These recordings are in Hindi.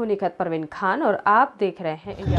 हूं निखत परवीन खान और आप देख रहे हैं इंडिया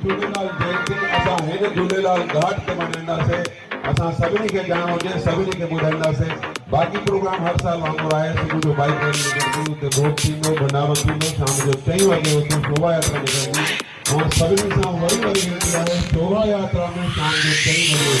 झूलेलाल जयंती असां हिन झूलेलाल घाट ते मनाईंदासीं। असां सभिनी खे ॼाण हुजे, सभिनी खे ॿुधाईंदासीं। बाक़ी प्रोग्राम हर साल वांगुरु आहे। सुबुह जो बाइक रैली निकिरंदी, हुते भोग थींदो, भंडारो थींदो। शाम जो 4 वॻे हुते शोभा यात्रा निकिरंदी। ऐं सभिनी सां वरी वेनती आहे, शोभा यात्रा में शाम जो 4 वॻे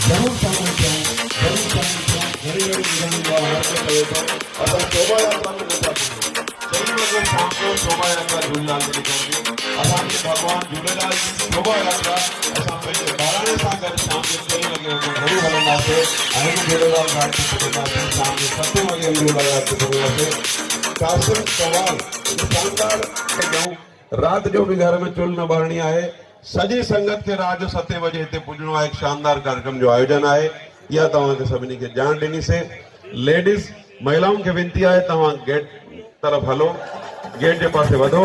ज़रूरु शामिल थियऊं, ज़रूरु शामिल थियऊं। घड़ी घड़ी ॿुधाईंदो आहे हर को चवे थो असां शोभा यात्रा में नथा वञूं। 4 वॻे में शाम को शोभा यात्रा झूलेलाल जी निकिरंदी। असांखे भगवान झूलेलाल जी शोभा यात्रा असां पंहिंजे ॿाराणे सां गॾु शाम जो 4 वॻे हुते घरू हलंदासीं ऐं हिन झूलेलाल घाट ते पहुचंदासीं। शाम जो 7 वॻे झूलेलाल घाट ते पहुचंदासीं। कासिम सवाल शानदार कयूं। रात जो भी घर में चुल्ह न बारणी है। सजी संगत के रात जो 7 बजे हिते पुजणो आहे। एक शानदार कार्यक्रम जो आयोजन है। या तव्हांखे सभिनी खे ॼाण ॾिनी से। लेडीज महिलाउनि खे विनती है तव्हां गेट तरफ हलो, गेट के पासे वधो।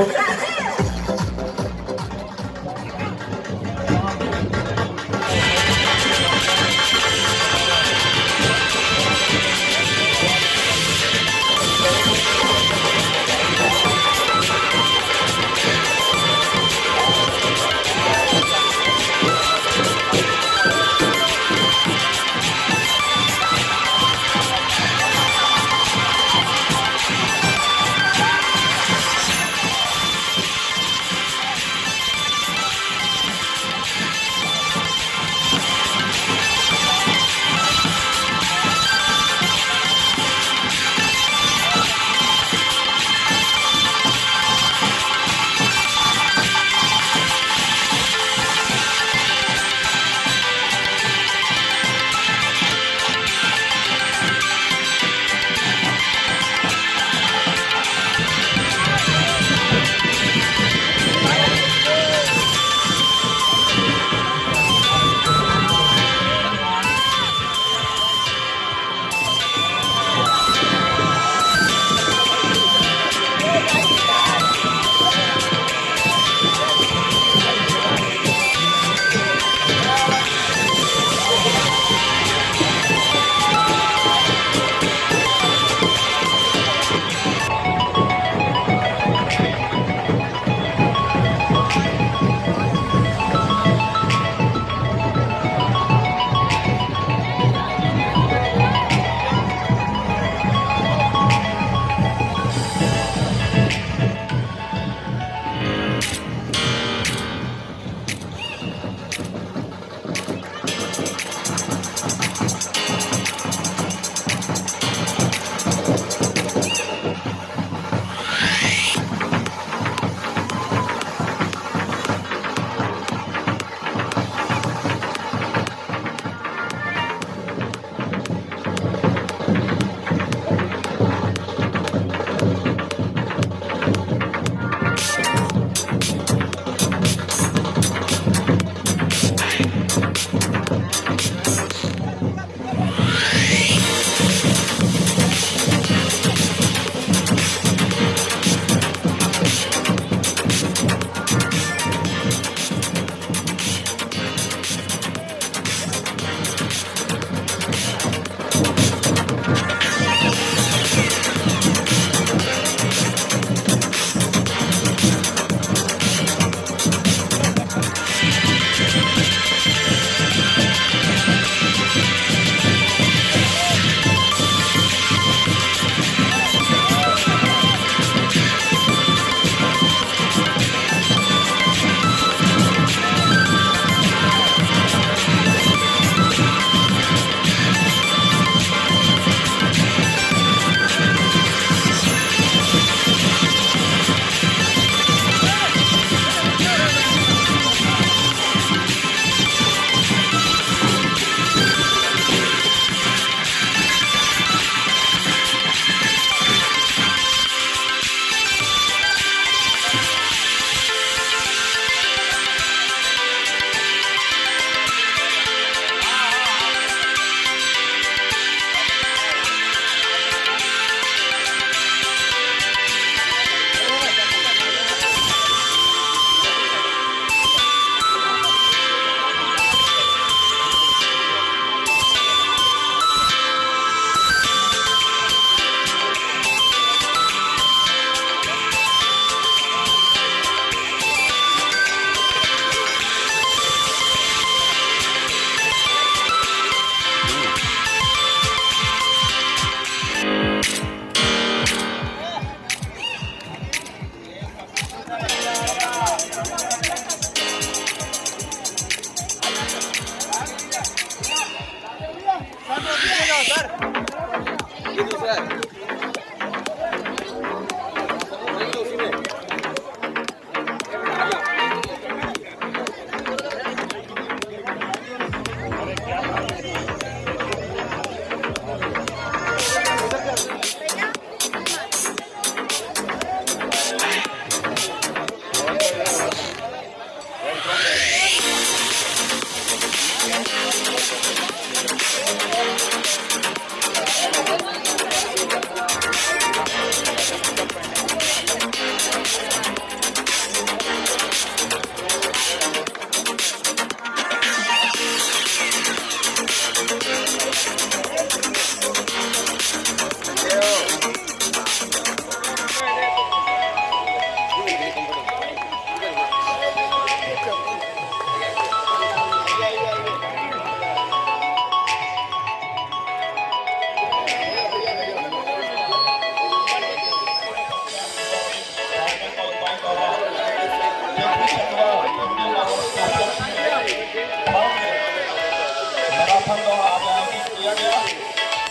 मैराथन दौड़ आज आयोजित किया गया,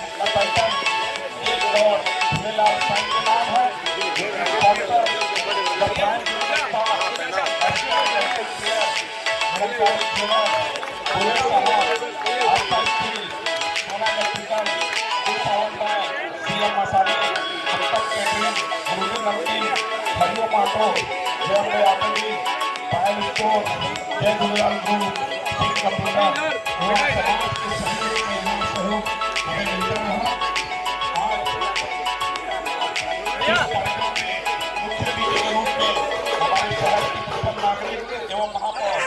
जिसका पैटर्न एक दौड़ झूलेलाल साईं के नाम है। Sponsor the prime minister CM मसाले उत्तम कैटरिंग गुरुजी नमकीन हरिओ माटो जय अम्बे आतंकी पायल स्टोर जय झूलेलाल ग्रुप सिंह कंप्यूटर एवं समाज के सभी महिलाओं सहयोग हमें मिलता रहा। आज इस कार्यक्रम में मुख्य अतिथि के रूप में हमारे शहर की प्रथम नागरिक एवं महापौर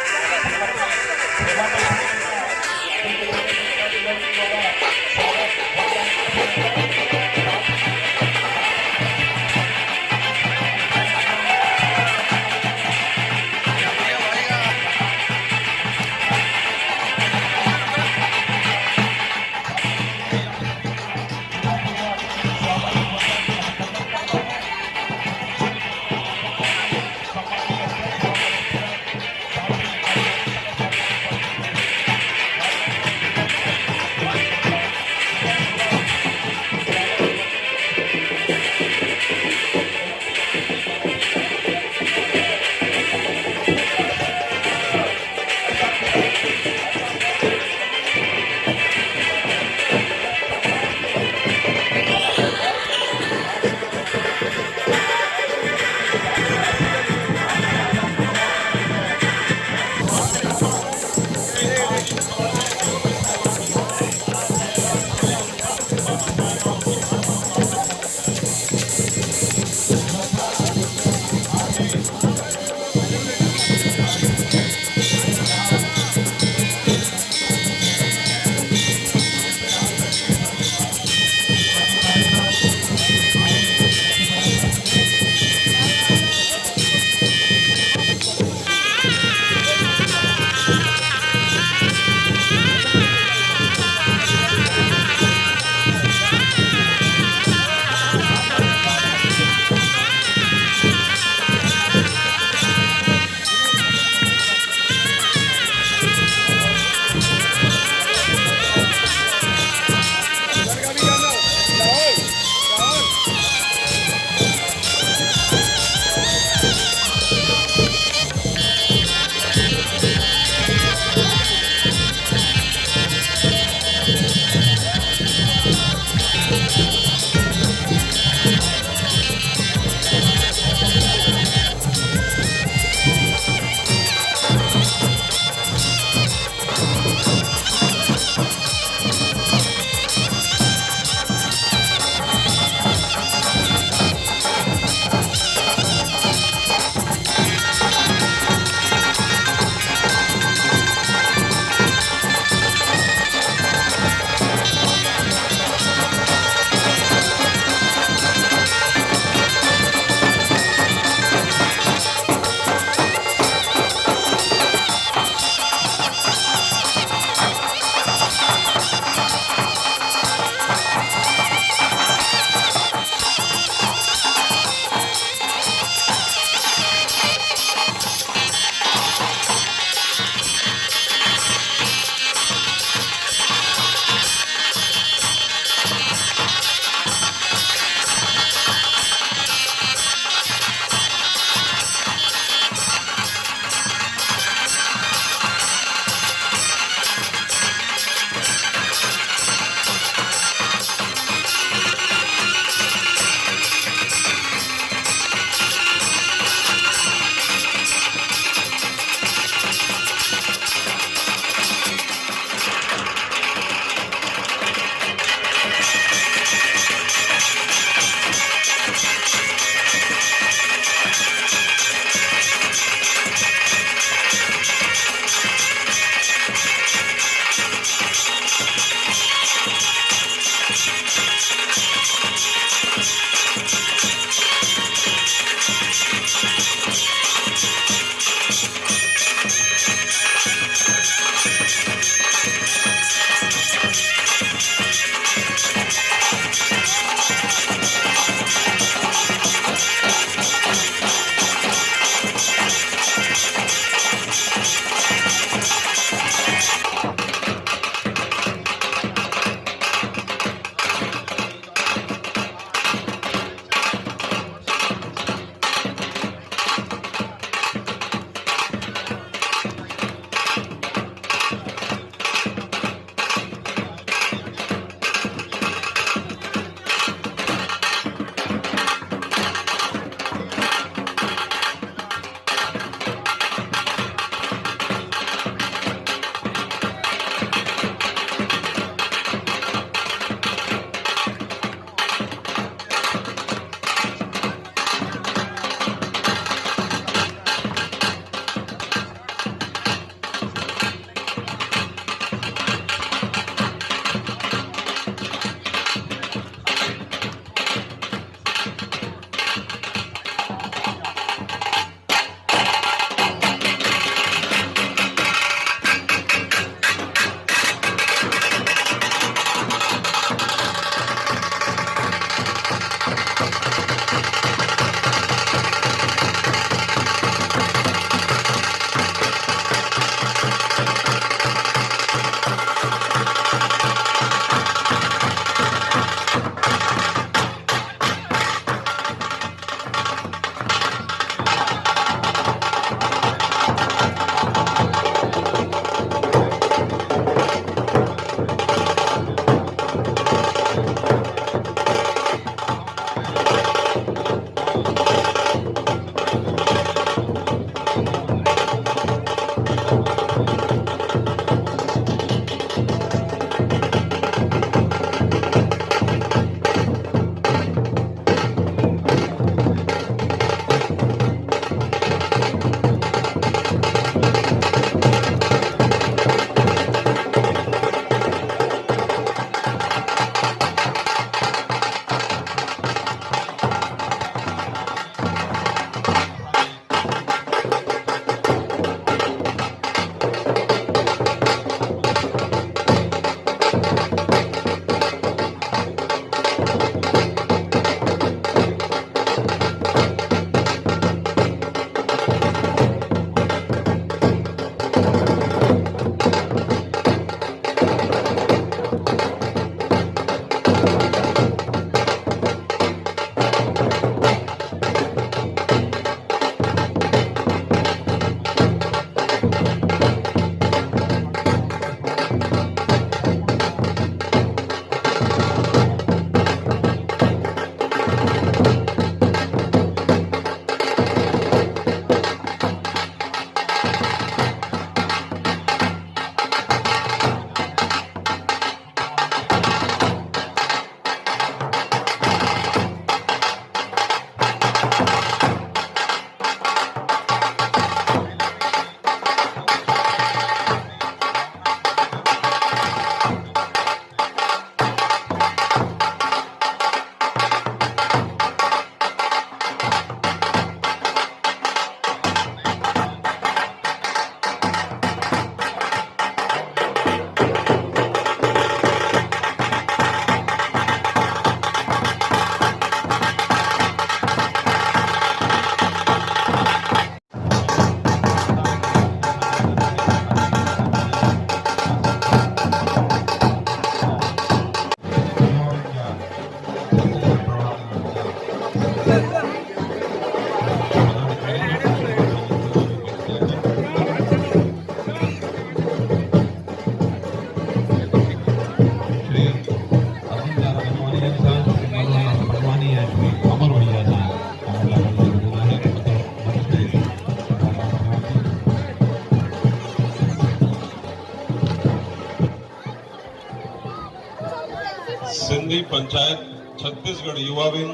पंचायत छत्तीसगढ़ युवा विंग,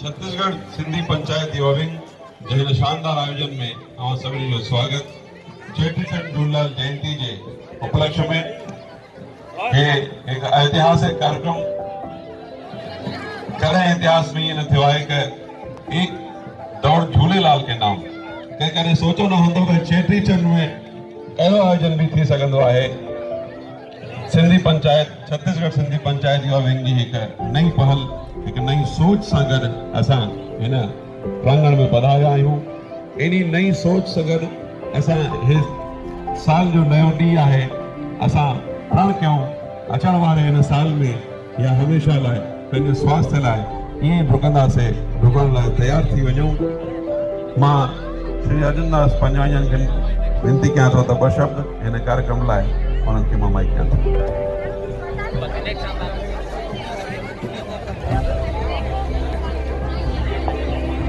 छत्तीसगढ़ सिंधी पंचायत युवा विंग जे हिन शानदार आयोजन में अवां सभिनी जो स्वागत। चेटीचंड झूलेलाल जयंती जे उपलक्ष्य में हे एक ऐतिहासिक कार्यक्रम कॾहिं इतिहास में ईअं न थियो आहे कि एक दौड़ झूलेलाल के नाम कंहिं कॾहिं सोचो न हूंदो कि चेटीचंड में अहिड़ो आयोजन भी थी सघंदो आहे। सिंधी पंचायत छत्तीसगढ़ सिंधी पंचायत युवा विंग जी हिकु नई पहल, हिकु नई सोच सां गॾु असां हिन प्रांगण में पधारिया आहियूं। एॾी नई सोच सां गॾु असां हे साल जो नयो ॾींहुं आहे, असां प्रण कयूं अचण वारे हिन साल में या हमेशह लाइ पंहिंजे स्वास्थ्य लाइ ईअं डुकंदासीं, डुकण लाइ तयार थी वञूं। मां श्री अर्जुनदास पंजवाणियन खे विनती कयां थो त ॿ शब्द हिन कार्यक्रम लाइ उन्हनि खे मां माइक कयां थो।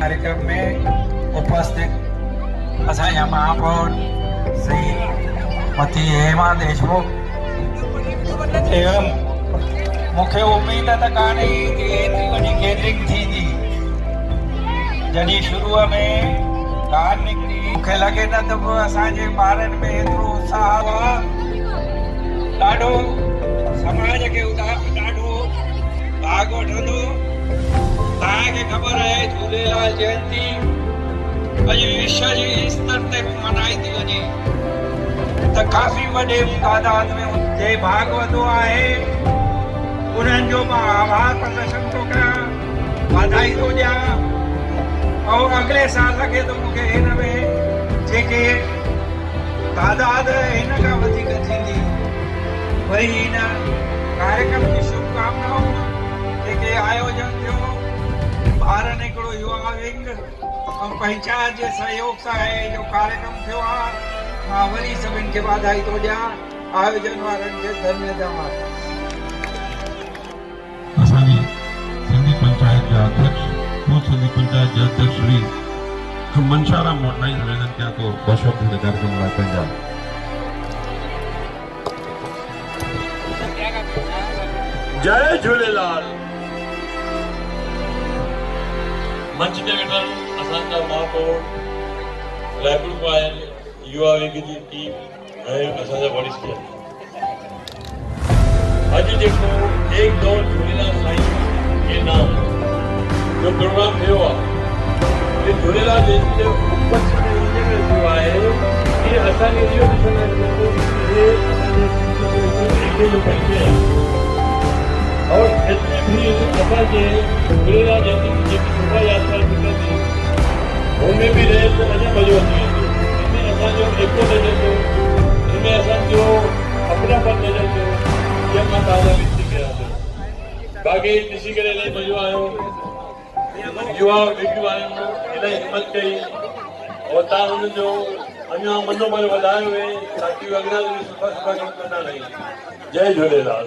कार्यक्रम में उपस्थित असांजा महापौर श्री मती हेमा देशमुख एवं मूंखे उम्मीद त कान्हे कि एतिरी वॾी गैदरिंग थींदी। जॾहिं शुरूअ में ॻाल्हि निकिती मूंखे लॻे न त पोइ असांजे ॿारनि में एतिरो उत्साह आहे। ॾाढो समाज खे ॾाढो भाग वठंदो। तव्हांखे ख़बर आहे झूलेलाल जयंती अॼु विश्व जी स्तर ते मनाई थी वञे त काफ़ी वॾे तादाद में जे भाग वधो आहे उन्हनि जो मां आभार प्रदर्शन थो कयां, वाधाई थो ॾियां। ऐं अॻिले साल लॻे थो मूंखे हिन में जेके तादाद हिन खां वधीक थींदी। वरी हिन कार्यक्रम जी शुभकामनाऊं जेके आयोजन थियो ॿारनि हिकिड़ो युवा विंग ऐं पंचायत जे सहयोग सां जो कार्यक्रम थियो आहे। मां वरी सभिनि खे वाधाई थो ॾियां, आयोजन वारनि खे धन्यवाद। असांजी सिंधी पंचायत जा अध्यक्ष, पूर्व सिंधी पंचायत जे अध्यक्ष श्री मनशाराम मोटनाई निवेदन कयां थो ॿ शब्द हिन कार्यक्रम लाइ पंहिंजा। जय झूलेलाल। मंच ते वेठल असांजा महापौर, रायपुर खां आयल युवा विंग जी टीम ऐं असांजा वरिष्ठ अॼु जेको एक दौर झूलेलाल साईं के नाम जो प्रोग्राम थियो आहे झूलेलाल जयंती जे उपलक्ष्य में इन करे थियो आहे कि असांखे इहो ॾिसण में जो परिचय आहे और जितने भी असांजे झूलेलाल जयंती की जेकी शोभा यात्रा निकिरंदी उनमें भी रहे तो अञा मज़ो अची वेंदो। इनमें असांजो एको नज़र थियो, इनमें असांजो अपनापन नज़र थियो, इहा मां तव्हां विनती कयां थो। बाक़ी ॾिसी करे इलाही मज़ो आयो, युवा विंग वारनि इलाही हिमत कई और तव्हां हुननि जो अञा मनोबल वधायो आहे ताकि अॻियां बि सुठा सुठा कम कंदा रहिनि। जय झूलेलाल।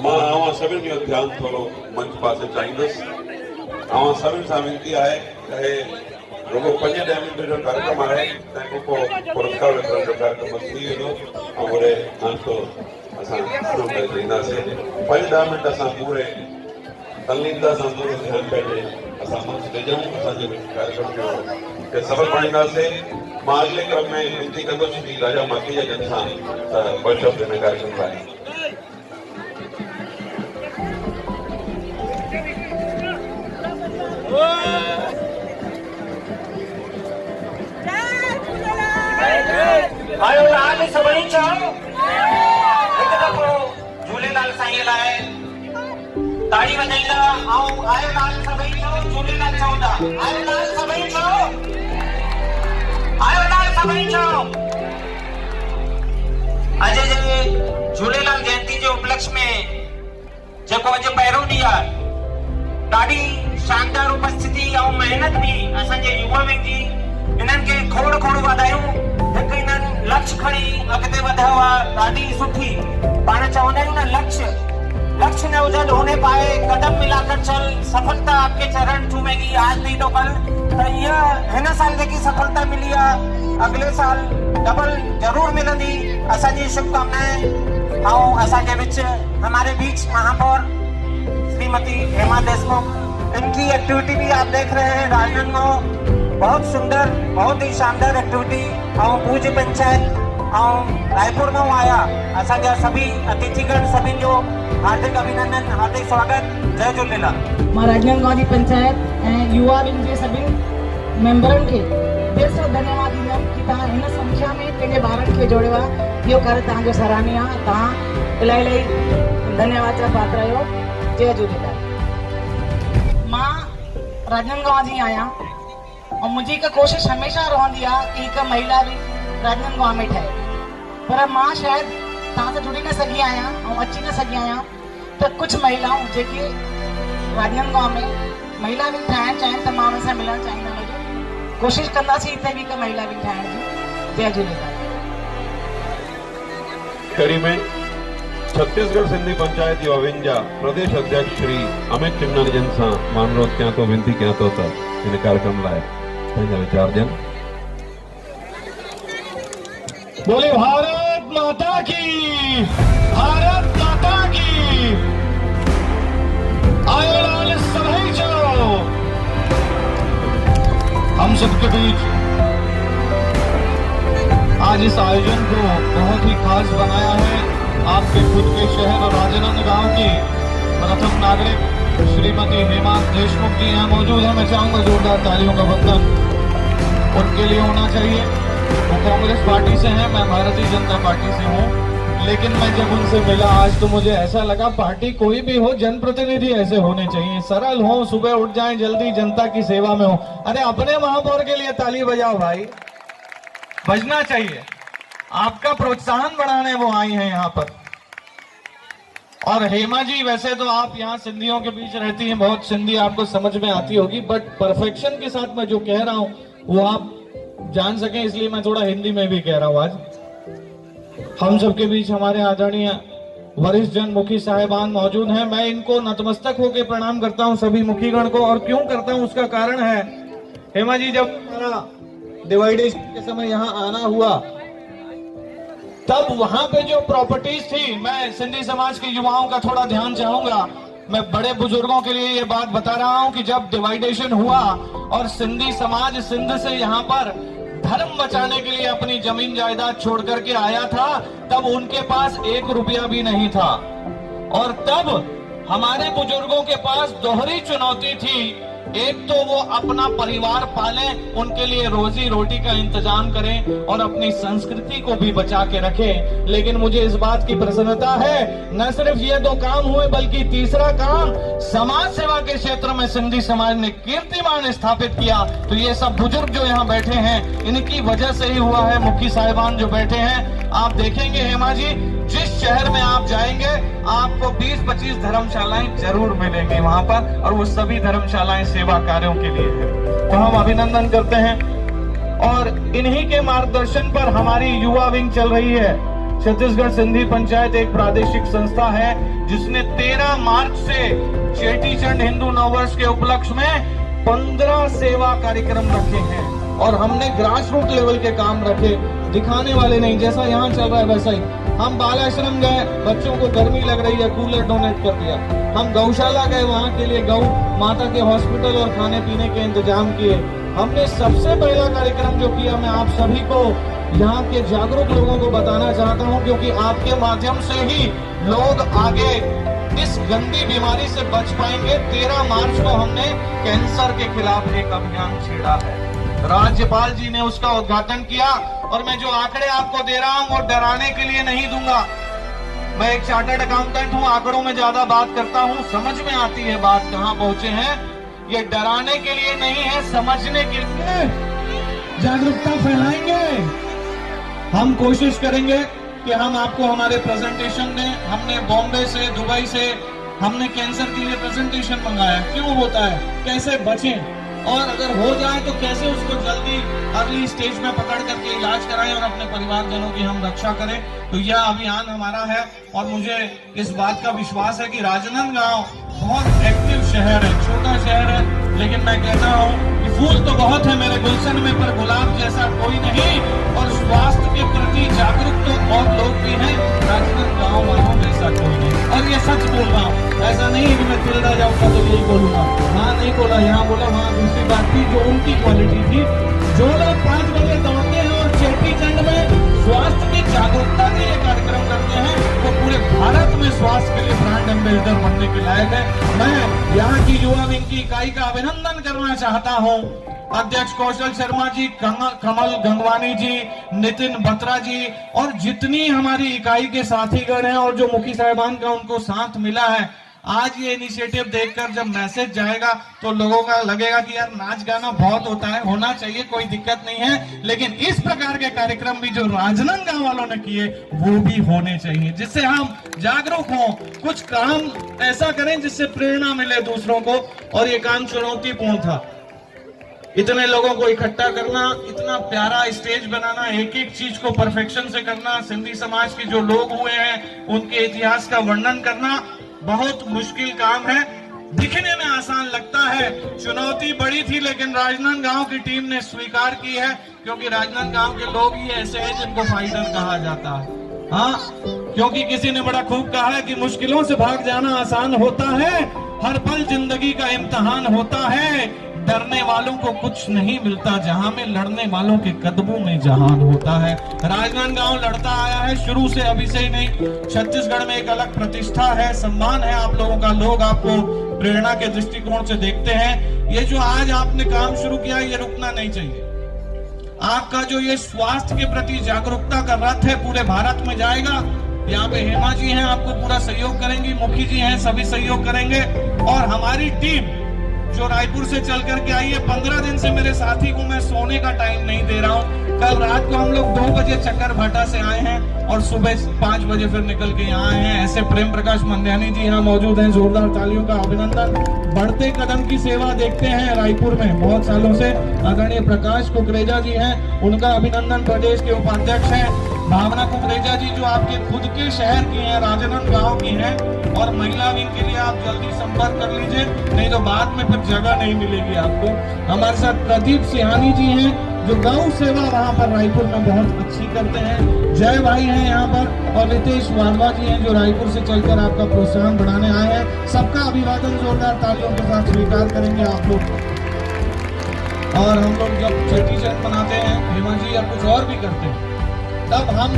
मां अवां सभिनि जो ध्यानु थोरो मंच पासे चाहींदुसि। अवां सभिनि सां वेनिती आहे त हे रुगो 5-10 मिंट जो कार्यक्रम आहे, तंहिंखां पोइ पुरस्कार वितरण जो कार्यक्रम थी वेंदो ऐं वरी नाश्तो असां शुरू करे ॾींदासीं। 5-10 मिंट असां पूरे तल्लीनता सां पूरो ध्यानु पंहिंजे असां मंच ते ॾियूं, असांजे कार्यक्रम जो खे सफल बणाईंदासीं। मां अॻिले क्रम में विनती कंदुसि कि राजा माखीजा जन सां ॿ शब्द हिन कार्यक्रम लाइ। आयो लाल सभई चओ हिकु दफ़ो झूलेलाल साईं लाइ ताड़ी वॼाईंदा ऐं आयो लाल सभई चओ झूलेलाल चवंदा। आयो लाल सभई चओ, आयो लाल सभई चओ। अॼु जे झूलेलाल जयंती जे उपलक्ष्य में जेको अॼु पहिरों ॾींहुं आहे, ॾाढी शानदार उपस्थिति ऐं महिनत बि असांजे युवा विंग जी। इन्हनि खे खोड़ खोड़ वाधायूं। हिकु इन्हनि लक्ष्य खणी अॻिते वधायो आहे, ॾाढी सुठी। पाण चवंदा आहियूं न लक्ष्य न हुजनि होने पाए, कदम मिलाकर चल, सफलता आपके चरण चूमेगी आज नहीं तो कल। त इहा हिन साल जेकी सफलता मिली आहे अॻिले साल डबल ज़रूर मिलंदी। असांजी शुभकामनाएं। ऐं असांजे विच हमारे बीच महापौर श्रीमती हेमा देशमुख, इनकी एक्टिविटी भी आप देख रहे हैं राजनांदगांव। बहुत सुंदर, बहुत ही शानदार एक्टिविटी। और पूज्य पंचायत और रायपुर में आया असांजा सभी अतिथिगण सभी जो हार्दिक अभिनंदन, हार्दिक स्वागत। जय झूलेलाल। मां राजनांदगांव जी पंचायत ऐं युवा विंग जे सभी मेंबरनि खे दिलि सां धन्यवाद ॾींदमि कि तव्हां हिन संख्या में पंहिंजे ॿारनि खे जोड़ियो आहे। इहो कार्य तव्हांजो सराहनीय आहे। तव्हां इलाही धन्यवाद जा पात्र आहियो। जय झूलेलाल। मां राजनांदगांव जी आहियां और मुंहिंजी हिकु कोशिशि हमेशह रहंदी आहे कि हिकु महिला बि राजनांदगांव में ठहे, पर मां शायदि तव्हां सां जुड़ी न सघी आहियां ऐं अची न सघी आहियां। त कुझु महिलाऊं जेके राजनांदगांव में महिला बि ठाहिणु चाहिनि त मां उन सां मिलणु चाहींदमि। कोशिशि कंदासीं हिते बि हिकु महिला बि ठाहिण जी। जय झूलेलाल। कड़ी में छत्तीसगढ़ सिंधी पंचायत युवा विंग जा प्रदेश अध्यक्ष श्री अमित चिमनानी सां मां अनुरोध कयां थो, विनती कयां थो त इन कार्यक्रम लाइ पंहिंजा वीचार ॾियनि। बोले भारत माता की, भारत माता की। आए लाल सभी चलो। हम सबके बीच आज इस आयोजन को बहुत ही खास बनाया है आपके खुद के शहर और राजनांदगांव की प्रथम नागरिक श्रीमती हेमा देशमुख जी यहाँ मौजूद है। मैं चाहूंगा जोरदार तालियों का बंधन उनके लिए होना चाहिए। वो कांग्रेस पार्टी से हैं, मैं भारतीय जनता पार्टी से हूँ, लेकिन मैं जब उनसे मिला आज तो मुझे ऐसा लगा पार्टी कोई भी हो, जनप्रतिनिधि ऐसे होने चाहिए, सरल हो, सुबह उठ जाएं जल्दी, जनता की सेवा में हो। अरे अपने महापौर के लिए ताली बजाओ भाई, बजना चाहिए। आपका प्रोत्साहन बढ़ाने वो आई हैं यहाँ पर। और हेमा जी, वैसे तो आप यहाँ सिंधियों के बीच रहती हैं, बहुत सिंधी आपको समझ में आती होगी, बट परफेक्शन के साथ मैं जो कह रहा हूँ वो आप जान सकें, इसलिए मैं थोड़ा हिंदी में भी कह रहा हूँ। आज हम सबके बीच हमारे आदरणीय वरिष्ठ जन मुखी साहिबान मौजूद हैं। मैं इनको नतमस्तक होकर प्रणाम करता हूँ सभी मुखीगण को। और क्यों करता हूँ उसका कारण है, हेमा जी जब हमारा डिवाइडेशन के समय यहाँ आना हुआ तब वहां पे जो प्रॉपर्टीज थी, मैं सिंधी समाज के युवाओं का थोड़ा ध्यान चाहूंगा। मैं बड़े बुजुर्गों के लिए ये बात बता रहा हूं कि जब डिवाइडेशन हुआ और सिंधी समाज सिंध से यहाँ पर धर्म बचाने के लिए अपनी जमीन जायदाद छोड़ करके आया था, तब उनके पास 1 रुपया भी नहीं था। और तब हमारे बुजुर्गों के पास दोहरी चुनौती थी, एक तो वो अपना परिवार पालें, उनके लिए रोजी रोटी का इंतजाम करें और अपनी संस्कृति को भी बचा के रखें। लेकिन मुझे इस बात की प्रसन्नता है, न सिर्फ ये 2 काम हुए बल्कि तीसरा काम समाज सेवा के क्षेत्र में सिंधी समाज ने कीर्तिमान स्थापित किया। तो ये सब बुजुर्ग जो यहाँ बैठे हैं, इनकी वजह से ही हुआ है। मुखी साहिबान जो बैठे हैं, आप देखेंगे हेमा जी, जिस शहर में आप जाएंगे आपको 20-25 धर्मशालाएं जरूर मिलेंगी वहां पर, और वो सभी धर्मशालाएं सेवा कार्यों के लिए है। तो हम अभिनंदन करते हैं। और इन्हीं के मार्गदर्शन पर हमारी युवा विंग चल रही है। छत्तीसगढ़ सिंधी पंचायत एक प्रादेशिक संस्था है जिसने 13 मार्च से चेटी चंड हिंदू नववर्ष के उपलक्ष्य में 15 सेवा कार्यक्रम रखे हैं। और हमने ग्रास रूट लेवल के काम रखे, दिखाने वाले नहीं, जैसा यहाँ चल रहा है वैसा ही। हम बाल आश्रम गए, बच्चों को गर्मी लग रही है, कूलर डोनेट कर दिया। हम गौशाला गए, वहाँ के लिए गौ माता के हॉस्पिटल और खाने पीने के इंतजाम किए। हमने सबसे पहला कार्यक्रम जो किया, मैं आप सभी को यहाँ के जागरूक लोगों को बताना चाहता हूँ, क्योंकि आपके माध्यम से ही लोग आगे इस गंदी बीमारी से बच पाएंगे। 13 मार्च को हमने कैंसर के खिलाफ एक अभियान छेड़ा है। राज्यपाल जी ने उसका उद्घाटन किया। और मैं जो आंकड़े आपको दे रहा हूं वो डराने के लिए नहीं दूंगा। मैं एक चार्टर्ड अकाउंटेंट हूं, आंकड़ों में ज्यादा बात करता हूं, समझ में आती है बात कहां पहुंचे हैं। ये डराने के लिए नहीं है, समझने के लिए जागरूकता फैलाएंगे। हम कोशिश करेंगे कि हम आपको हमारे प्रेजेंटेशन दें। हमने बॉम्बे से, दुबई से हमने कैंसर के लिए प्रेजेंटेशन मंगाया। क्यों होता है, कैसे बचें, और अगर हो जाए तो कैसे उसको जल्दी अर्ली स्टेज में पकड़ करके इलाज कराएं और अपने परिवारजनों की हम रक्षा करें। तो यह अभियान हमारा है। और मुझे इस बात का विश्वास है कि राजनांदगांव बहुत एक्टिव शहर है, छोटा शहर है, लेकिन मैं कहता हूँ कि फूल तो बहुत है मेरे गुलशन में, पर गुलाब जैसा कोई नहीं। और स्वास्थ्य के प्रति जागरूक तो और लोग भी हैं, राजनांदगांव गाँव वालों जैसा कोई नहीं। और ये सच बोल रहा हूँ, ऐसा नहीं है कि मैं चिल्ला जाऊंगा तो यही बोलूंगा। वहाँ नहीं बोला, यहाँ बोला, वहाँ दूसरी बात थी जो उनकी क्वालिटी थी। जो लोग 5 बजे दौड़ते हैं और चेटी चंड में स्वास्थ्य की जागरूकता के लिए कार्यक्रम करते हैं, वो पूरे भारत में स्वास्थ्य के लिए ब्रांड एम्बेसडर बनने के लायक है। मैं यहाँ की युवा विंग की इकाई का अभिनंदन करना चाहता हूँ। अध्यक्ष कौशल शर्मा जी, कमल गंगवानी जी, नितिन बत्रा जी और जितनी हमारी इकाई के साथीगण हैं और जो मुखी साहिबान का उनको साथ मिला है। आज ये इनिशिएटिव देखकर जब मैसेज जाएगा तो लोगों का लगेगा कि यार नाच गाना बहुत होता है, होना चाहिए, कोई दिक्कत नहीं है, लेकिन इस प्रकार के कार्यक्रम भी जो राजनांदगांव वालों ने किए वो भी होने चाहिए, जिससे हम जागरूक हों, कुछ काम ऐसा करें जिससे प्रेरणा मिले दूसरों को। और ये काम चुनौतीपूर्ण था, इतने लोगों को इकट्ठा करना, इतना प्यारा स्टेज बनाना, एक एक चीज को परफेक्शन से करना, सिंधी समाज के जो लोग हुए हैं उनके इतिहास का वर्णन करना बहुत मुश्किल काम है। दिखने में आसान लगता है, चुनौती बड़ी थी, लेकिन राजनांदगांव की टीम ने स्वीकार की है, क्योंकि राजनांदगांव के लोग ही ऐसे हैं जिनको फाइटर कहा जाता है। हाँ, क्योंकि किसी ने बड़ा खूब कहा है कि मुश्किलों से भाग जाना आसान होता है, हर पल जिंदगी का इम्तिहान होता है, डरने वालों को कुछ नहीं मिलता, जहां में लड़ने वालों के कदमों में जहान होता है। राजनांदगांव लड़ता आया है शुरू से, अभी से ही नहीं। छत्तीसगढ़ में एक अलग प्रतिष्ठा है, सम्मान है आप लोगों का, लोग आपको प्रेरणा के दृष्टिकोण से देखते हैं। ये जो आज आपने काम शुरू किया, ये रुकना नहीं चाहिए। आपका जो ये स्वास्थ्य के प्रति जागरूकता का रथ है पूरे भारत में जाएगा। यहाँ पे हेमा जी हैं, आपको पूरा सहयोग करेंगी, मुखी जी हैं, सभी सहयोग करेंगे। और हमारी टीम जो रायपुर से चल करके आई है, 15 दिन से मेरे साथी को मैं सोने का टाइम नहीं दे रहा हूँ। कल रात को हम लोग 2 बजे चक्कर भाटा से आए हैं और सुबह 5 बजे फिर निकल के यहाँ आए हैं। ऐसे प्रेम प्रकाश मंध्यानी जी यहाँ मौजूद हैं, जोरदार तालियों का अभिनंदन। बढ़ते कदम की सेवा देखते हैं रायपुर में बहुत सालों से। आदरणीय प्रकाश कुकरेजा जी हैं, उनका अभिनंदन। प्रदेश के उपाध्यक्ष हैं भावना कुकरेजा जी, जो आपके खुद के शहर की हैं, राजनांदगांव की हैं। और महिला विंग के लिए आप जल्दी संपर्क कर लीजिए, नहीं तो बाद में फिर जगह नहीं मिलेगी आपको। हमारे साथ प्रदीप सिहानी जी हैं, जो गौ सेवा वहाँ पर रायपुर में बहुत अच्छी करते हैं। जय भाई हैं यहाँ पर, और रितेश वाधवा जी हैं, जो रायपुर से चलकर आपका प्रोत्साहन बढ़ाने आए हैं। सबका अभिवादन जोरदार तालियों के साथ स्वीकार करेंगे आप लोग। और हम लोग जब चेटी चंद मनाते हैं, हेमा जी, या कुछ और भी करते हैं, तब हम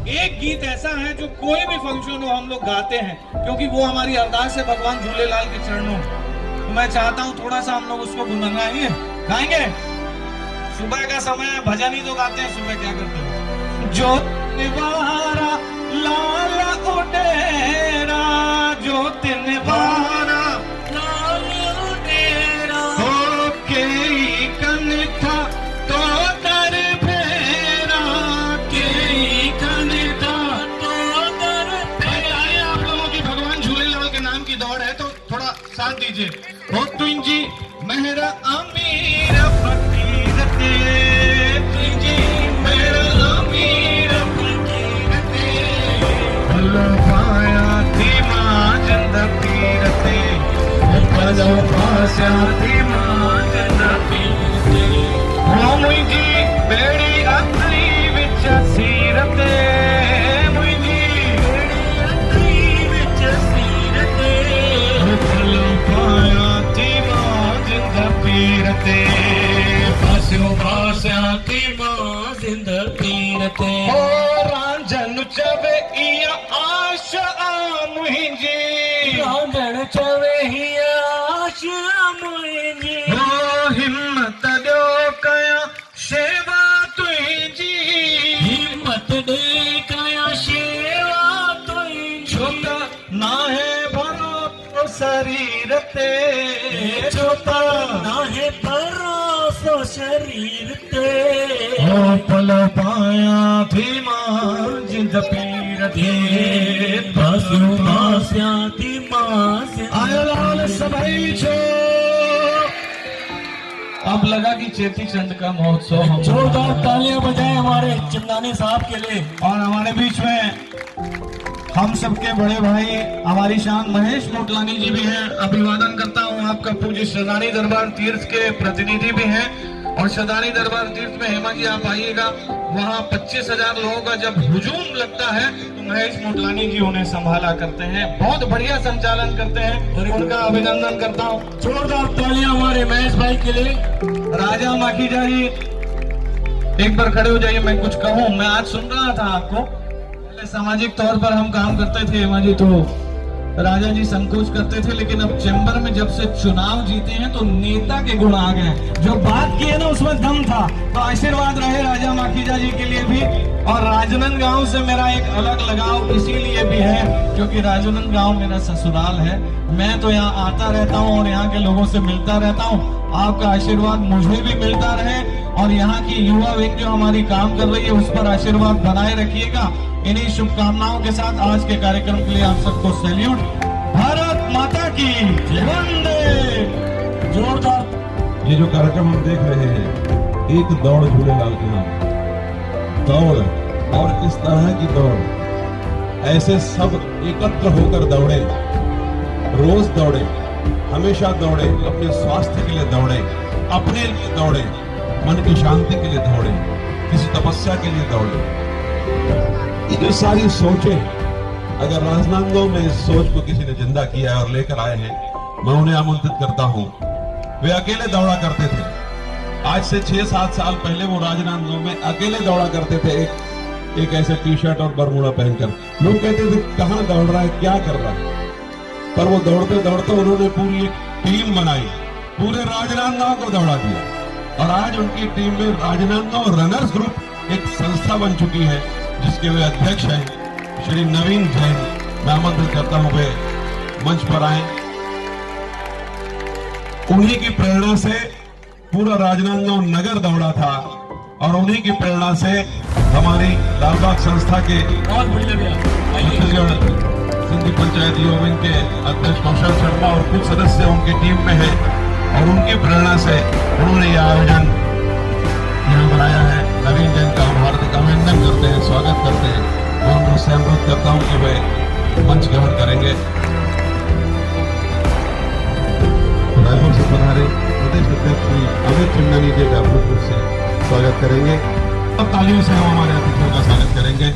एक गीत ऐसा है जो कोई भी फंक्शन हो हम लोग गाते हैं, क्योंकि वो हमारी अरदास है भगवान झूलेलाल के चरणों में। तो मैं चाहता हूँ थोड़ा सा हम लोग उसको गुनगुनाएंगे, गाएंगे। सुबह का समय है, भजन ही तो गाते हैं सुबह, क्या करते हैं। ज्योत निवारा लाल उडेरा, ज्योत निवारा लाल उडेरा, हो के कनथा तो दर फेरा, के कनथा तो दर फेरा। आप लोगों की भगवान झूलेलाल के नाम की दौड़ है, तो थोड़ा साथ दीजिए। हो तुझी मेहरा अमीर फकीर ते, तुझी मेहरा अमीर फकीर ते, भलो पाया थी मां जंद पीर ते, भलो पाया थी मां जंद पीर ते। हो मुझी बेड़ी अतरी विच सीर ते, मुझी बेड़ी अतरी विच सीर ते, भलो पाया थी मां जंद पीर ते, पासियो पासिया थी मां जंद पीर ते। हो रांझन चवे इया आशा मुंहिंजी, रांझन चवे इया आशा मुंहिंजी, हो हिम्मत ॾियो कया शेवा तुंहिंजी, हिम्मत ॾे कया शेवा तुंहिंजी। छो त नाहे भरोसो शरीर ते, छो त नाहे भरोसो शरीर ते, हो पल पाया थी मां जिंद पीर ते, पासियो पासिया थी मां जिंद। आयो लाल सभई छो। अब लगा कि चेती चंद का महोत्सव हम जोरदार तालियां बजाएं हमारे चंदानी साहब के लिए। और हमारे बीच में हम सबके बड़े भाई हमारी शान महेश मोटलानी जी भी हैं। अभिवादन करता हूं। आपका पूज्य शदानी दरबार तीर्थ के प्रतिनिधि भी हैं और शदानी दरबार तीर्थ में हेमा जी आप आइएगा, वहां 25,000 लोगों का जब हुजूम लगता है तो महेश मोटलानी जी उन्हें संभाला करते हैं, बहुत बढ़िया संचालन करते हैं और उनका अभिनंदन करता हूँ। जोरदार तालियां हमारे महेश भाई के लिए। राजा माखीजा जी एक बार खड़े हो जाइए, मैं कुछ कहूँ। मैं आज सुन रहा था आपको, पहले सामाजिक तौर पर हम काम करते थे हेमा जी, तो राजा जी संकोच करते थे, लेकिन अब चैम्बर में जब से चुनाव जीते हैं तो नेता के गुण आ गए। जो बात की है ना उसमें दम था, तो आशीर्वाद रहे राजा माखीजा जी के लिए भी। और राजनांदगांव से मेरा एक अलग लगाव इसीलिए भी है क्योंकि राजनांदगांव मेरा ससुराल है। मैं तो यहाँ आता रहता हूँ और यहाँ के लोगों से मिलता रहता हूँ। आपका आशीर्वाद मुझे भी मिलता रहे और यहाँ की युवा विंग जो हमारी काम कर रही है उस पर आशीर्वाद बनाए रखिएगा। इन्हीं शुभकामनाओं के साथ आज के कार्यक्रम के लिए आप सबको सैल्यूट। भारत माता की वंदे। जोरदार। ये जो कार्यक्रम हम देख रहे हैं, एक दौड़ झूलेलाल के नाम, दौड़, और इस तरह की दौड़ ऐसे सब एकत्र होकर दौड़े, रोज दौड़े, हमेशा दौड़े, अपने स्वास्थ्य के लिए दौड़े, अपने लिए दौड़े, मन की शांति के लिए दौड़े, किसी तपस्या के लिए दौड़े। ये जो सारी सोचें, अगर राजनांदगांव में इस सोच को किसी ने जिंदा किया है और लेकर आए हैं, मैं उन्हें आमंत्रित करता हूं। वे अकेले दौड़ा करते थे। आज से 6-7 साल पहले वो राजनांदगांव में अकेले दौड़ा करते थे, एक ऐसे टी शर्ट और बरमूडा पहनकर। लोग कहते थे कहां दौड़ रहा है, क्या कर रहा है, पर वो दौड़ते दौड़ते उन्होंने पूरी एक टीम बनाई, पूरे राजनांदगांव को दौड़ा दिया। और आज उनकी टीम में राजनांदगांव रनर्स ग्रुप एक संस्था बन चुकी है जिसके वे अध्यक्ष हैं श्री नवीन जैन। मैं आमंत्रित करता हूं वे मंच पर आए। उन्हीं की प्रेरणा से पूरा राजनांदगांव नगर दौड़ा था और उन्हीं की प्रेरणा से हमारी लालबाग संस्था के छत्तीसगढ़ सिंधी पंचायत युवा विंग के अध्यक्ष कौशल शर्मा और कुछ सदस्य उनकी टीम में है और उनकी प्रेरणा से उन्होंने यह आयोजन यहाँ बनाया है। नवीन जैन का हम हार्दिक अभिनंदन करते हैं, स्वागत करते हैं। मैं उनसे अनुरोध करता हूँ कि वे मंच ग्रहण करेंगे। रायपुर से पधारे प्रदेश अध्यक्ष श्री अमित चिमनानी जी का भूतपूर्व से स्वागत करेंगे। अब तालियों से हम हमारे अतिथियों का स्वागत करेंगे।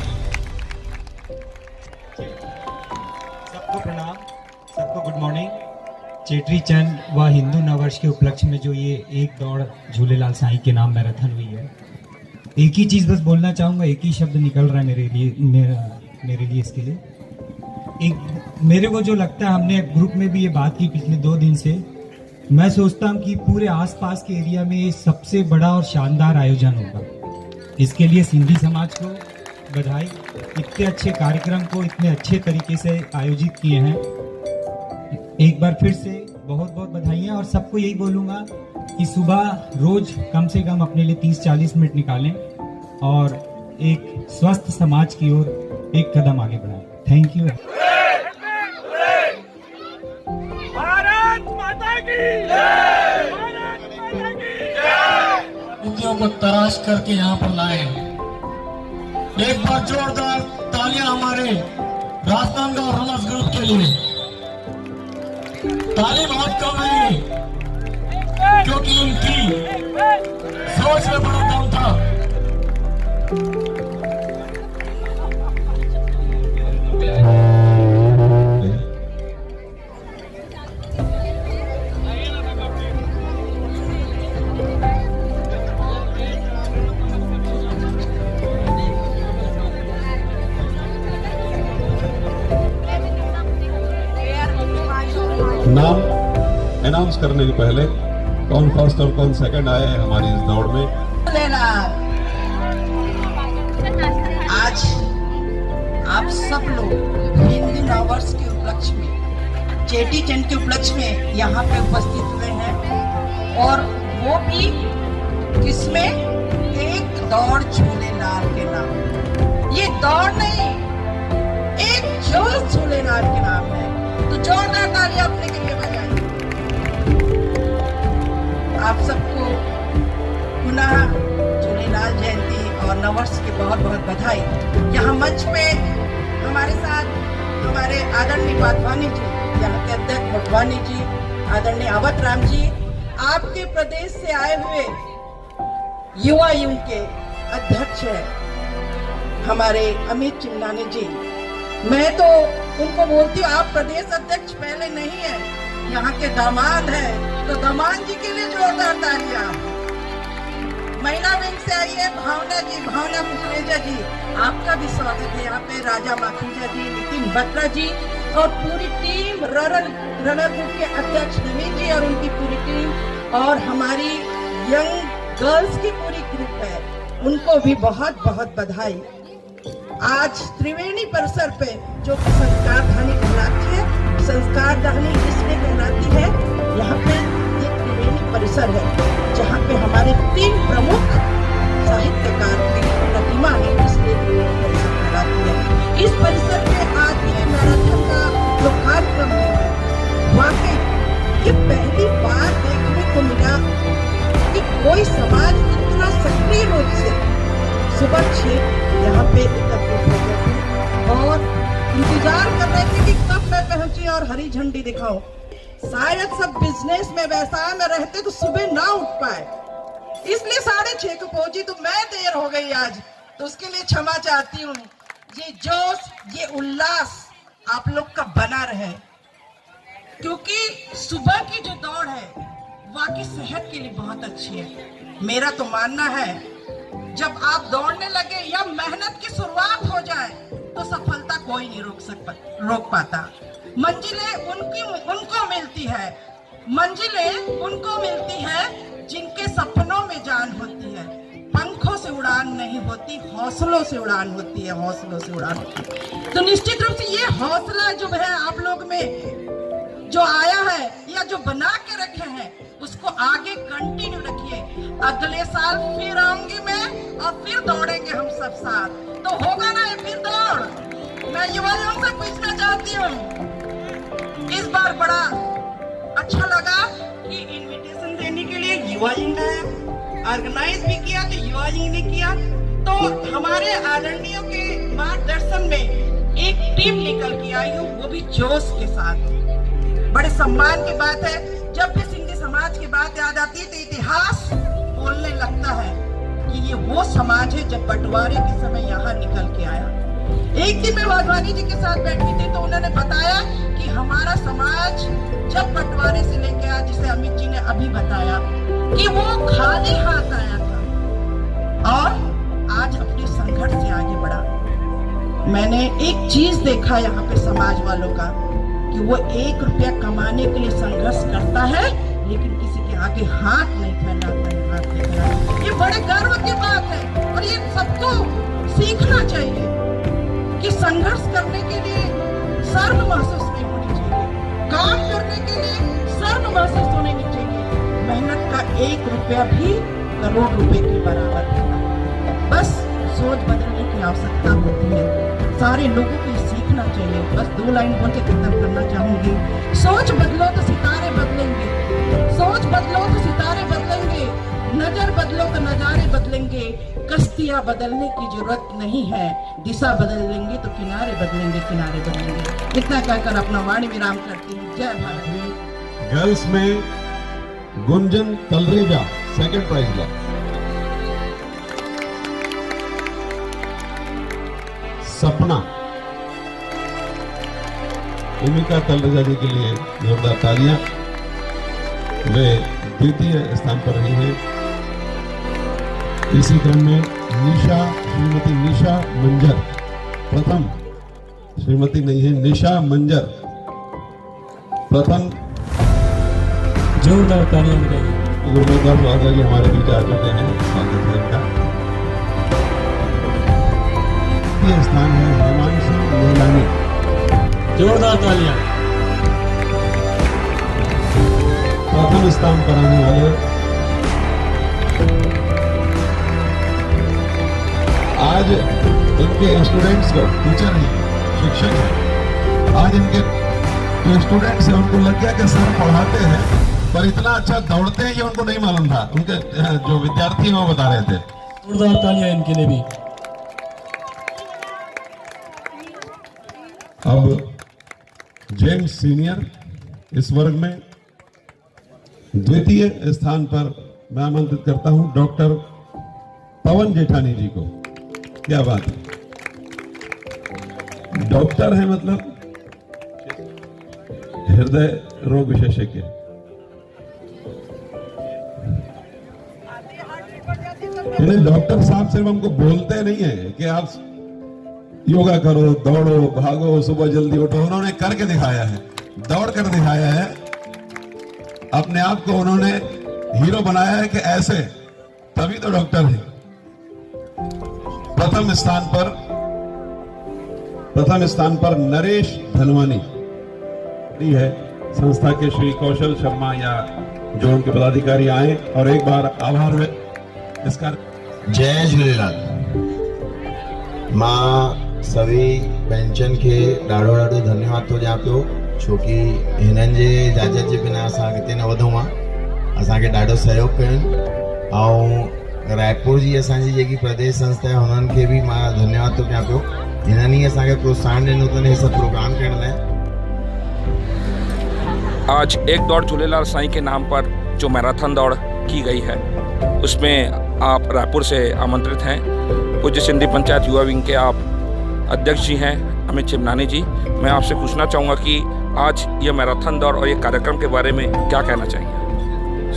सबको प्रणाम, सबको गुड मॉर्निंग। चेट्री चंद व हिंदू नववर्ष के उपलक्ष्य में जो ये एक दौड़ झूलेलाल साईं के नाम मैराथन हुई है, एक ही चीज बस बोलना चाहूंगा, एक ही शब्द निकल रहा है मेरे लिए इसके लिए। एक मेरे को जो लगता है, हमने ग्रुप में भी ये बात की पिछले 2 दिन से, मैं सोचता हूँ कि पूरे आसपास के एरिया में ये सबसे बड़ा और शानदार आयोजन होगा। इसके लिए सिंधी समाज को बधाई, इतने अच्छे कार्यक्रम को इतने अच्छे तरीके से आयोजित किए हैं। एक बार फिर से बहुत बहुत बधाइयाँ। और सबको यही बोलूँगा कि सुबह रोज कम से कम अपने लिए 30-40 मिनट निकालें और एक स्वस्थ समाज की ओर एक कदम आगे बढ़ाएं। Thank you. हिंदियों को तराश करके यहाँ पर लाए। एक बार जोरदार तालियां हमारे राजनांदगांव रनर्स ग्रुप के लिए। ताली बहुत कम है क्योंकि इनकी सोच में बड़ा दम था। नाम अनाउंस करने के पहले कौन फर्स्ट और कौन सेकंड आया है हमारी इस दौड़ में। आज आप सब लोग हिंदू नववर्ष के उपलक्ष्य में, चेटी चंद के उपलक्ष्य में यहाँ पे उपस्थित हुए हैं और वो भी किसमें, एक दौड़ झूलेलाल के नाम। ये दौड़ नहीं, एक जोश झूलेलाल के नाम है। तो जोरदार तालियां अपने के लिए बजाएं। आप सबको पुनः झूलेलाल जयंती और नववर्ष की बहुत बहुत बधाई। यहाँ मंच पे हमारे साथ हमारे आदरणीय वाधवानी जी, यहाँ के अध्यक्ष मोटवानी जी, आदरणीय अवध राम जी, आपके प्रदेश से आए हुए युवा यूं के अध्यक्ष है हमारे अमित चिमनानी जी। मैं तो उनको बोलती हूँ, आप प्रदेश अध्यक्ष पहले नहीं है, यहाँ के दामाद है, तो दामाद जी के लिए जोरदार तालियां। महिला विंग से आई है भावना जी, भावना कुकरेजा जी, आपका भी स्वागत है यहाँ पे। राजा माखीजा जी, नितिन बत्रा जी और पूरी टीम, रनर ग्रुप के अध्यक्ष नवीन जी और उनकी पूरी टीम, और हमारी यंग गर्ल्स की पूरी ग्रुप है, उनको भी बहुत बहुत बधाई। आज त्रिवेणी परिसर पे जो संस्कार धानी कहलाती है, संस्कार धानी इसलिए कहलाती है, यहाँ पे एक त्रिवेणी परिसर है जहाँ पे हमारे 3 प्रमुख साहित्यकार की प्रतिमा है, इसलिए त्रिवेणी परिसर कहलाती है। इस परिसर पे आज ये मैराथन का जो कार्यक्रम है, वाकई ये पहली बार देखने को मिला कि कोई समाज इतना सक्रिय रूप से सुबह 6 यहाँ पे एकत्रित हो गए थे और इंतजार कर रहे थे कि कब मैं पहुंची और हरी झंडी दिखाऊं। शायद सब बिजनेस में व्यवसाय में रहते तो सुबह ना उठ पाए, इसलिए 6:30 को पहुंची, तो मैं देर हो गई आज, तो उसके लिए क्षमा चाहती हूँ। ये जोश, ये उल्लास आप लोग का बना रहे, क्योंकि सुबह की जो दौड़ है वाकई सेहत के लिए बहुत अच्छी है। मेरा तो मानना है जब आप दौड़ने लगे या मेहनत की शुरुआत हो जाए तो सफलता कोई नहीं रोक पाता। मंजिलें उनको मिलती है, मंजिलें उनको मिलती है जिनके सपनों में जान होती है। पंखों से उड़ान नहीं होती, हौसलों से उड़ान होती है, हौसलों से उड़ान होती है। तो निश्चित रूप से ये हौसला जो है आप लोग में जो आया है या जो बना के रखे हैं, उसको आगे कंटिन्यू रखिए। अगले साल फिर आऊंगी मैं और फिर दौड़ेंगे हम सब साथ, तो होगा ना फिर दौड़। मैं युवाओं से पूछना चाहती हूँ, इस बार बड़ा अच्छा लगा कि इनविटेशन देने के लिए युवा विंग आया, ऑर्गेनाइज भी किया तो युवा विंग ने किया, तो हमारे आदरणीयों के मार्गदर्शन में एक टीम निकल के आई हो, वो भी जोश के साथ। बड़े सम्मान की बात है, जब भी सिंधी समाज की बात याद आती है तो इतिहास बोलने लगता है कि ये वो समाज है जब बंटवारे के समय यहाँ निकल के आया। एक दिन मैं वाधवानी जी के साथ बैठी थी तो उन्होंने बताया कि हमारा समाज जब बंटवारे से लेके आया, जिसे अमित जी ने अभी बताया कि वो खाली हाथ आया था और आज अपने संघर्ष से आगे बढ़ा। मैंने एक चीज देखा यहाँ पे समाज वालों का कि वो 1 रुपया कमाने के लिए संघर्ष करता है, लेकिन किसी के आगे हाथ नहीं फैलाता है, हाथ नहीं फैलाता। ये बड़े गर्व की बात है और ये सबको सीखना चाहिए कि संघर्ष करने के लिए शर्म महसूस नहीं होनी चाहिए, काम करने के लिए शर्म महसूस होनी नहीं चाहिए। मेहनत का 1 रुपया भी करोड़ रुपए के बराबर है। बस सोच बदलने की आवश्यकता होती है, सारे लोगों को सीखना चाहिए। बस 2 लाइन बोल के खत्म करना चाहूंगी। सोच बदलो तो सितारे बदलेंगे, सोच बदलो तो सितारे बदलेंगे, नजर बदलो तो नजारे बदलेंगे। कश्तियां बदलने की जरूरत नहीं है, दिशा बदल लेंगे तो किनारे बदलेंगे, किनारे बदलेंगे। इतना कहकर अपना वाणी विराम करती हूँ। जय भारत। गर्ल्स में गुंजन तलरेजा 2nd प्राइज ला। सपना भूमिका तलरेजा जी के लिए जोरदार तालियां। वे 2य स्थान पर रही हैं। इसी क्रम में श्रीमती निशा मंजर प्रथम, श्रीमती नहीं है, निशा मंजर प्रथम। जोरदार तालियां बजाइए। गुरुदास वाजा जी हमारे बीच आ चुके हैं, स्वागत है इनका। ये स्थान है हिमांशु नीलानी। जोरदार तालियां। प्रथम स्थान पर आने वाले आज इनके स्टूडेंट्स को, टीचर हैं, शिक्षक हैं, आज इनके जो स्टूडेंट्स हैं उनको लग गया कि सर पढ़ाते हैं पर इतना अच्छा दौड़ते हैं ये उनको नहीं मालूम था। उनके जो विद्यार्थी हैं वो बता रहे थे। जोरदार तालियां इनके लिए भी। अब जेम्स सीनियर इस वर्ग में द्वितीय स्थान पर मैं आमंत्रित करता हूं डॉक्टर पवन जेठानी जी को। क्या बात है, डॉक्टर है मतलब हृदय रोग विशेषज्ञ। इन्हें डॉक्टर साहब सिर्फ हमको बोलते नहीं है कि आप योगा करो, दौड़ो, भागो, सुबह जल्दी उठो। उन्होंने करके दिखाया है, दौड़ कर दिखाया है। अपने आप को उन्होंने हीरो बनाया है कि ऐसे, तभी तो डॉक्टर है। प्रथम स्थान पर नरेश धनवानी है। संस्था के श्री कौशल शर्मा या जो उनके पदाधिकारी आए और एक बार आभार व्यक्त इसका। जय झूलेलाल। मां सभी पेंशन के ॾाढो ॾाढो धन्यवाद थो ॾियां पियो, छोकी हिननि जे इजाज़त जे बिना असां अॻिते न वधूं हा। असांखे ॾाढो सहयोग कयुनि ऐं रायपुर जी असांजी जेकी प्रदेश संस्था आहे हुननि खे बि मां धन्यवाद थो कयां पियो। हिननि ई असांखे प्रोत्साहन ॾिनो अथनि इहे सभु प्रोग्राम करण लाइ। आज एक दौड़ झूलेलाल साईं के नाम पर जो मैराथन दौड़ की गई है उसमें आप रायपुर से आमंत्रित हैं। पूज्य सिंधी पंचायत युवा विंग के आप अध्यक्ष जी हैं अमित चिमनानी जी। मैं आपसे पूछना चाहूँगा कि आज ये मैराथन दौड़ और ये कार्यक्रम के बारे में क्या कहना चाहिए।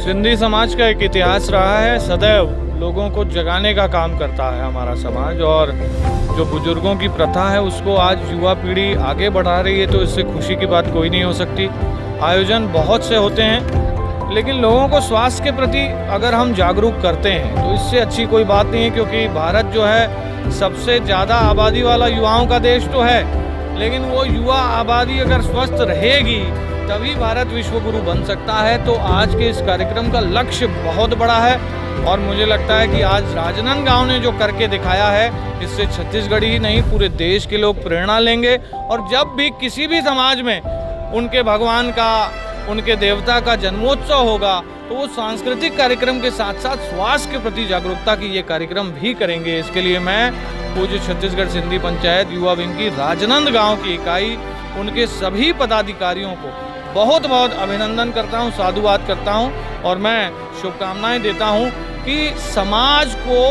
सिंधी समाज का एक इतिहास रहा है, सदैव लोगों को जगाने का काम करता है हमारा समाज, और जो बुजुर्गों की प्रथा है उसको आज युवा पीढ़ी आगे बढ़ा रही है, तो इससे खुशी की बात कोई नहीं हो सकती। आयोजन बहुत से होते हैं, लेकिन लोगों को स्वास्थ्य के प्रति अगर हम जागरूक करते हैं तो इससे अच्छी कोई बात नहीं है, क्योंकि भारत जो है सबसे ज़्यादा आबादी वाला युवाओं का देश तो है, लेकिन वो युवा आबादी अगर स्वस्थ रहेगी तभी भारत विश्वगुरु बन सकता है। तो आज के इस कार्यक्रम का लक्ष्य बहुत बड़ा है और मुझे लगता है कि आज राजनांदगांव ने जो करके दिखाया है इससे छत्तीसगढ़ ही नहीं पूरे देश के लोग प्रेरणा लेंगे। और जब भी किसी भी समाज में उनके भगवान का, उनके देवता का जन्मोत्सव होगा तो वो सांस्कृतिक कार्यक्रम के साथ साथ स्वास्थ्य के प्रति जागरूकता की ये कार्यक्रम भी करेंगे। इसके लिए मैं पूज्य छत्तीसगढ़ सिंधी पंचायत युवा विंग की राजनांदगांव की इकाई, उनके सभी पदाधिकारियों को बहुत बहुत अभिनंदन करता हूं, साधुवाद करता हूं और मैं शुभकामनाएं देता हूं कि समाज को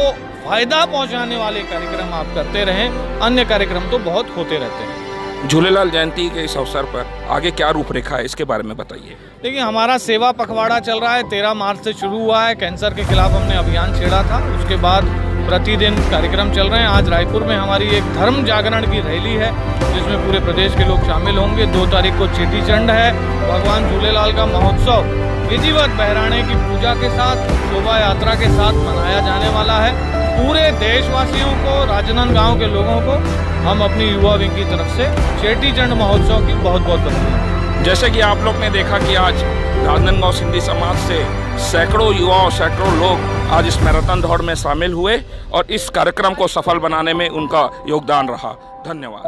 फायदा पहुंचाने वाले कार्यक्रम आप करते रहें। अन्य कार्यक्रम तो बहुत होते रहते हैं। झूलेलाल जयंती के इस अवसर पर आगे क्या रूपरेखा है, इसके बारे में बताइए। देखिए, हमारा सेवा पखवाड़ा चल रहा है, 13 मार्च से शुरू हुआ है। कैंसर के खिलाफ हमने अभियान छेड़ा था, उसके बाद प्रतिदिन कार्यक्रम चल रहे हैं। आज रायपुर में हमारी एक धर्म जागरण की रैली है जिसमें पूरे प्रदेश के लोग शामिल होंगे। 2 तारीख को चेटी चंड है, भगवान झूलेलाल का महोत्सव विधिवत बहराणे की पूजा के साथ, शोभा यात्रा के साथ मनाया जाने वाला है। पूरे देशवासियों को, राजनांदगांव के लोगों को हम अपनी युवा विंग की तरफ से चेटी चंड महोत्सव की बहुत बहुत बधाई। जैसे कि आप लोग ने देखा कि आज राजनांदगांव सिंधी समाज से सैकड़ों युवा और सैकड़ों लोग आज इस मैराथन दौड़ में शामिल हुए और इस कार्यक्रम को सफल बनाने में उनका योगदान रहा। धन्यवाद।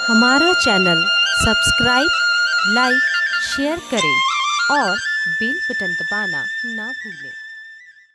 हमारा चैनल सब्सक्राइब, लाइक, शेयर करें और बेल बटन दबाना ना भूलें।